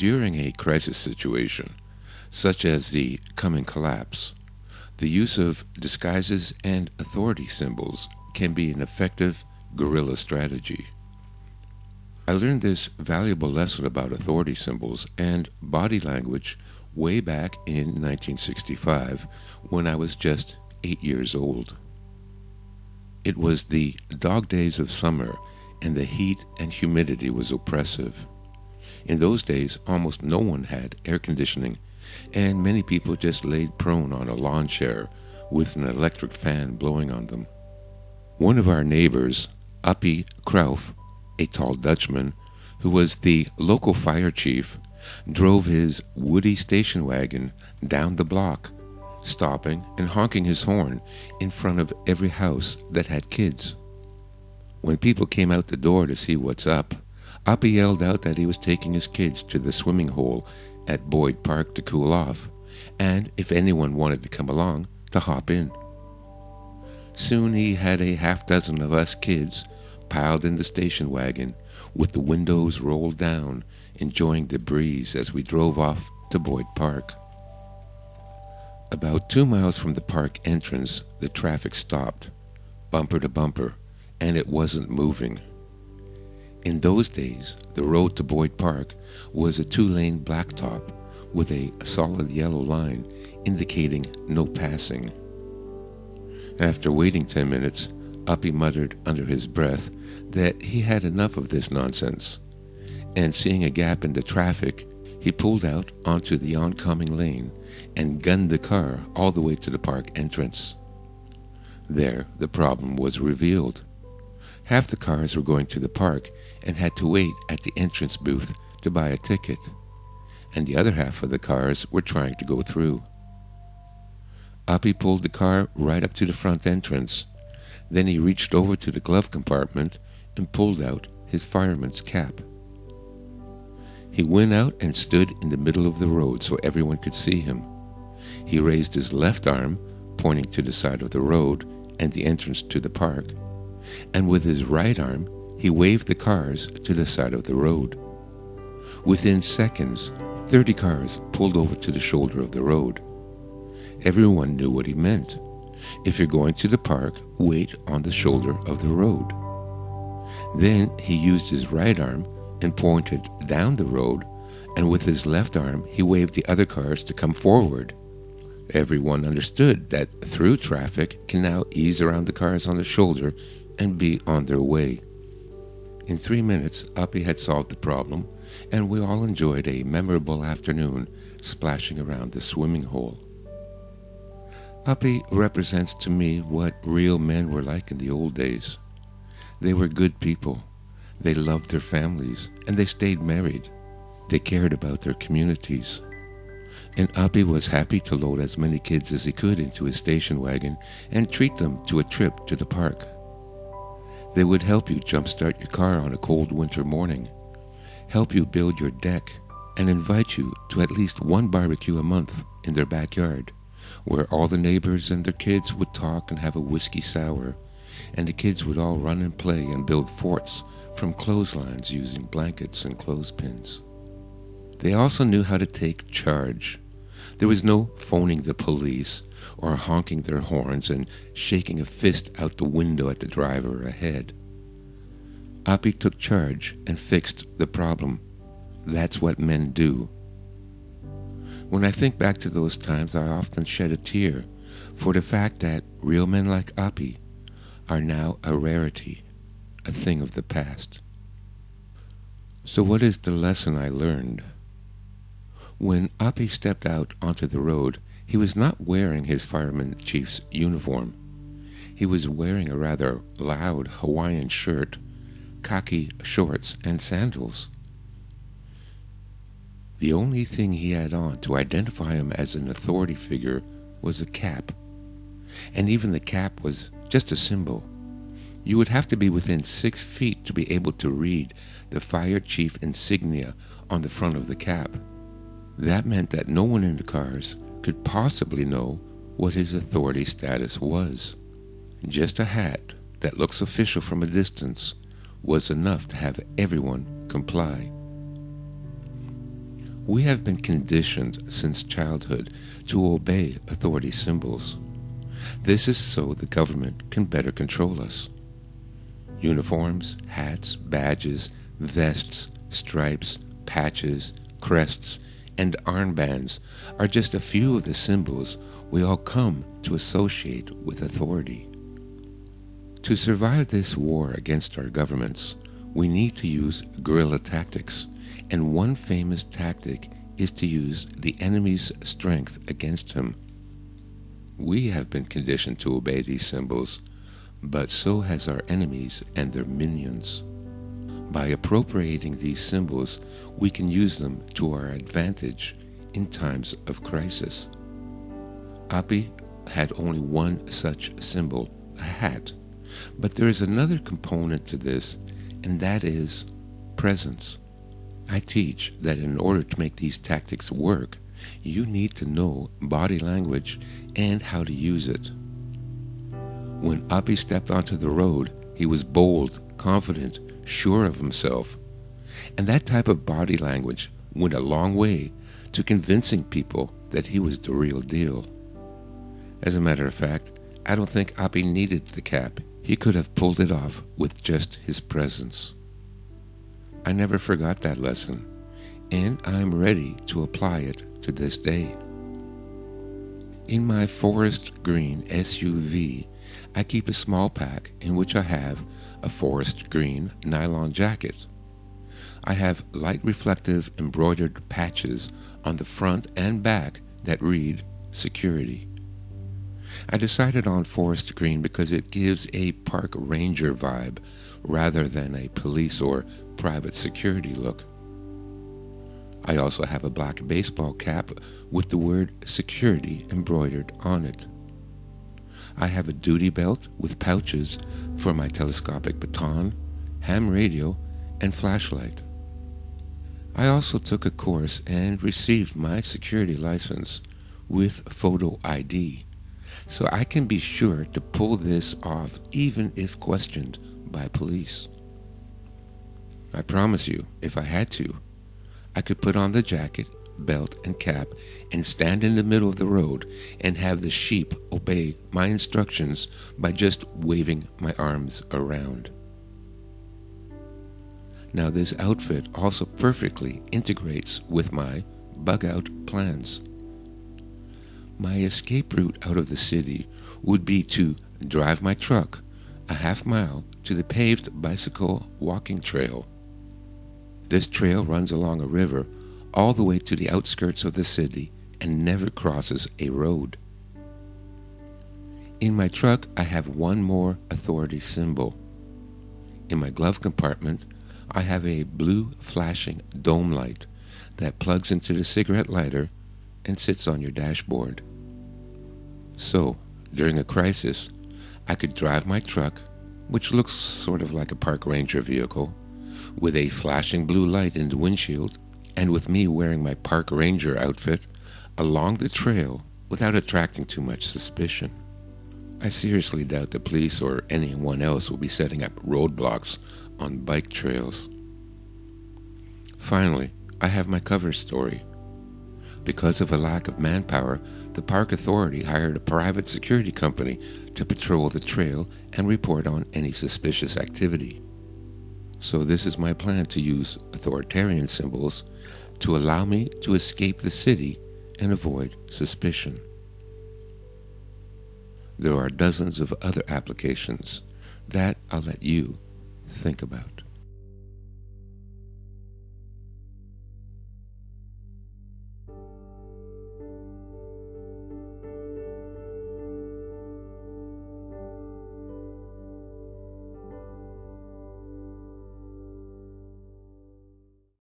during a crisis situation, such as the coming collapse, the use of disguises and authority symbols can be an effective guerrilla strategy. I learned this valuable lesson about authority symbols and body language way back in 1965 when I was just 8 years old. It was the dog days of summer and the heat and humidity was oppressive. In those days, almost no one had air conditioning, and many people just laid prone on a lawn chair with an electric fan blowing on them. One of our neighbors, Uppie Krauf, a tall Dutchman, who was the local fire chief, drove his woody station wagon down the block, stopping and honking his horn in front of every house that had kids. When people came out the door to see what's up, Uppie yelled out that he was taking his kids to the swimming hole at Boyd Park to cool off, and if anyone wanted to come along, to hop in. Soon he had a half dozen of us kids piled in the station wagon with the windows rolled down, enjoying the breeze as we drove off to Boyd Park. About 2 miles from the park entrance, the traffic stopped, bumper to bumper, and it wasn't moving. In those days, the road to Boyd Park was a 2-lane blacktop with a solid yellow line indicating no passing. After waiting 10 minutes, Uppie muttered under his breath that he had enough of this nonsense, and seeing a gap in the traffic, he pulled out onto the oncoming lane and gunned the car all the way to the park entrance. There, the problem was revealed. Half the cars were going to the park and had to wait at the entrance booth to buy a ticket, and the other half of the cars were trying to go through. Uppie pulled the car right up to the front entrance. Then he reached over to the glove compartment and pulled out his fireman's cap. He went out and stood in the middle of the road so everyone could see him. He raised his left arm, pointing to the side of the road and the entrance to the park, and with his right arm, he waved the cars to the side of the road. Within seconds, 30 cars pulled over to the shoulder of the road. Everyone knew what he meant. If you're going to the park, wait on the shoulder of the road. Then he used his right arm and pointed down the road, and with his left arm, he waved the other cars to come forward. Everyone understood that through traffic can now ease around the cars on the shoulder and be on their way. In 3 minutes, Uppie had solved the problem, and we all enjoyed a memorable afternoon splashing around the swimming hole. Uppie represents to me what real men were like in the old days. They were good people. They loved their families, and they stayed married. They cared about their communities. And Uppie was happy to load as many kids as he could into his station wagon and treat them to a trip to the park. They would help you jumpstart your car on a cold winter morning, help you build your deck, and invite you to at least one barbecue a month in their backyard, where all the neighbors and their kids would talk and have a whiskey sour, and the kids would all run and play and build forts from clotheslines using blankets and clothespins. They also knew how to take charge. There was no phoning the police or honking their horns and shaking a fist out the window at the driver ahead. Uppie took charge and fixed the problem. That's what men do. When I think back to those times, I often shed a tear for the fact that real men like Uppie are now a rarity, a thing of the past. So what is the lesson I learned? When Uppie stepped out onto the road, he was not wearing his fireman chief's uniform. He was wearing a rather loud Hawaiian shirt, khaki shorts, and sandals. The only thing he had on to identify him as an authority figure was a cap. And even the cap was just a symbol. You would have to be within 6 feet to be able to read the fire chief insignia on the front of the cap. That meant that no one in the cars could possibly know what his authority status was. Just a hat that looks official from a distance was enough to have everyone comply. We have been conditioned since childhood to obey authority symbols. This is so the government can better control us. Uniforms, hats, badges, vests, stripes, patches, crests, and armbands are just a few of the symbols we all come to associate with authority. To survive this war against our governments, we need to use guerrilla tactics, and one famous tactic is to use the enemy's strength against him. We have been conditioned to obey these symbols, but so has our enemies and their minions. By appropriating these symbols, we can use them to our advantage in times of crisis. Api had only one such symbol, a hat, but there is another component to this, and that is presence. I teach that in order to make these tactics work, you need to know body language and how to use it. When Api stepped onto the road, he was bold, confident, sure of himself. And that type of body language went a long way to convincing people that he was the real deal. As a matter of fact, I don't think Api needed the cap. He could have pulled it off with just his presence. I never forgot that lesson, and I'm ready to apply it to this day. In my forest green SUV, I keep a small pack in which I have a forest green nylon jacket. I have light reflective embroidered patches on the front and back that read security. I decided on forest green because it gives a park ranger vibe rather than a police or private security look. I also have a black baseball cap with the word security embroidered on it. I have a duty belt with pouches for my telescopic baton, ham radio, and flashlight. I also took a course and received my security license with photo ID, so I can be sure to pull this off even if questioned by police. I promise you, if I had to, I could put on the jacket, belt, and cap and stand in the middle of the road and have the sheep obey my instructions by just waving my arms around. Now this outfit also perfectly integrates with my bug-out plans. My escape route out of the city would be to drive my truck a half mile to the paved bicycle walking trail. This trail runs along a river all the way to the outskirts of the city and never crosses a road. In my truck, I have one more authority symbol. In my glove compartment, I have a blue flashing dome light that plugs into the cigarette lighter and sits on your dashboard. So, during a crisis, I could drive my truck, which looks sort of like a park ranger vehicle, with a flashing blue light in the windshield, and with me wearing my park ranger outfit, along the trail without attracting too much suspicion. I seriously doubt the police or anyone else will be setting up roadblocks on bike trails. Finally, I have my cover story. Because of a lack of manpower, the park authority hired a private security company to patrol the trail and report on any suspicious activity. So this is my plan to use authoritarian symbols to allow me to escape the city and avoid suspicion. There are dozens of other applications that I'll let you think about.